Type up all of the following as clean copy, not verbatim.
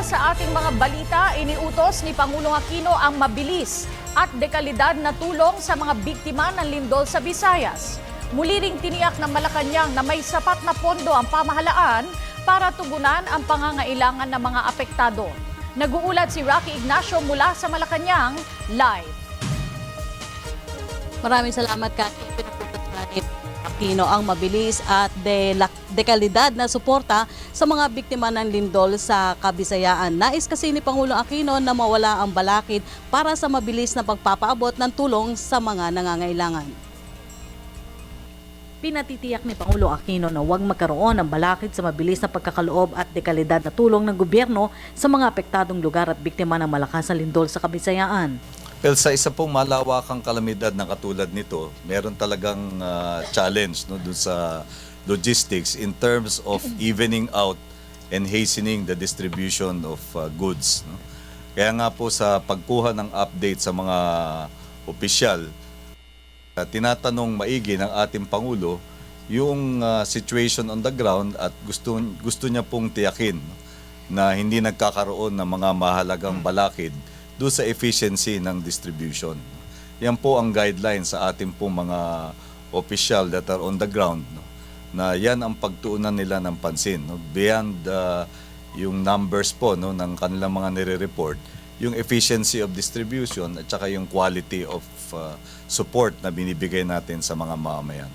Para sa ating mga balita, iniutos ni Pangulong Aquino ang mabilis at dekalidad na tulong sa mga biktima ng lindol sa Visayas. Muli ring tiniyak ng Malacanang na may sapat na pondo ang pamahalaan para tugunan ang pangangailangan ng mga apektado. Nag-uulat si Rocky Ignacio mula sa Malacanang, live. Maraming salamat, Kati. Pinapunta ni Aquino ang mabilis at dekalidad na suporta sa mga biktima ng lindol sa Kabisayaan. Nais kasi ni Pangulong Aquino na mawala ang balakid para sa mabilis na pagpapaabot ng tulong sa mga nangangailangan. Pinatitiyak ni Pangulong Aquino na huwag magkaroon ng balakid sa mabilis na pagkakaloob at dekalidad na tulong ng gobyerno sa mga apektadong lugar at biktima ng malakas na lindol sa Kabisayaan. Well, sa isa pong malawakang kalamidad na katulad nito, meron talagang challenge dun sa logistics in terms of evening out and hastening the distribution of goods. Kaya nga po sa pagkuha ng update sa mga opisyal, tinatanong maigi ng ating Pangulo yung situation on the ground at gusto niya pong tiyakin na hindi nagkakaroon ng mga mahalagang balakid doon sa efficiency ng distribution. Yan po ang guideline sa ating pong mga official that are on the ground, na yan ang pagtuunan nila ng pansin. Beyond yung numbers po ng kanilang mga nire-report, yung efficiency of distribution at saka yung quality of support na binibigay natin sa mga mamamayan.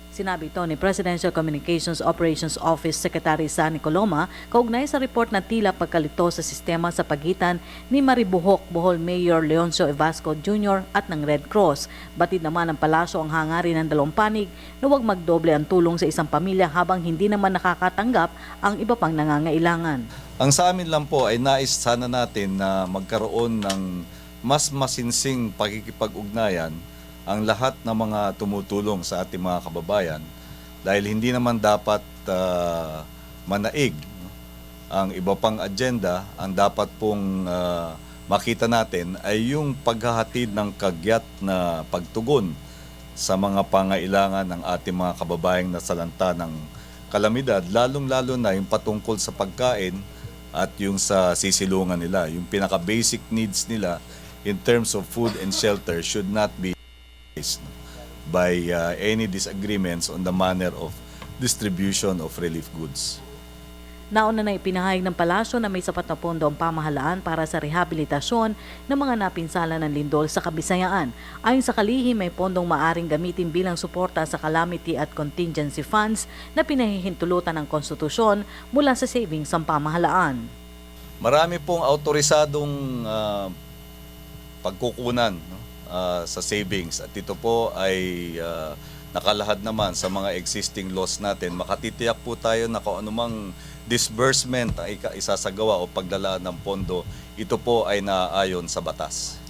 Sinabi ito ni Presidential Communications Operations Office Secretary Sunny Coloma kaugnay sa report na tila pagkalito sa sistema sa pagitan ni Maribohok, Bohol Mayor Leoncio Evasco Jr. at ng Red Cross. Batid naman ng palasyo ang hangarin ng dalawang panig na huwag magdoble ang tulong sa isang pamilya habang hindi naman nakakatanggap ang iba pang nangangailangan. Ang sa amin lang po ay nais sana natin na magkaroon ng mas masinsing pakikipag-ugnayan ang lahat ng mga tumutulong sa ating mga kababayan, dahil hindi naman dapat manaig ang iba pang agenda. Ang dapat pong makita natin ay yung paghahatid ng kagyat na pagtugon sa mga pangailangan ng ating mga kababayang nasalanta ng kalamidad, lalong-lalo na yung patungkol sa pagkain at yung sa sisilungan nila. Yung pinaka-basic needs nila in terms of food and shelter should not be by any disagreements on the manner of distribution of relief goods. Nauna na ipinahayag ng palasyo na may sapat na pondo ang pamahalaan para sa rehabilitasyon ng mga napinsala ng lindol sa Kabisayaan. Ayon sa kalihim, may pondong maaring gamitin bilang suporta sa calamity at contingency funds na pinahihintulutan ng konstitusyon mula sa savings ng pamahalaan. Marami pong autorisadong pagkukunan sa savings, at ito po ay nakalahad naman sa mga existing laws natin. Makatitiyak po tayo na kung anumang disbursement ang isasagawa o paglalaan ng pondo, ito po ay naaayon sa batas.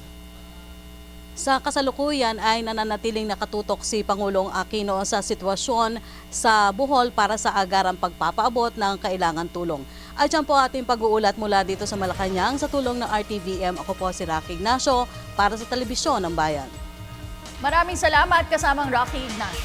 Sa kasalukuyan ay nananatiling nakatutok si Pangulong Aquino sa sitwasyon sa Bohol para sa agarang pagpapaabot ng kailangan tulong. At yan po ating pag-uulat mula dito sa Malacanang sa tulong ng RTVM. Ako po si Rocky Ignacio para sa Telebisyon ng Bayan. Maraming salamat kasamang Rocky Ignacio.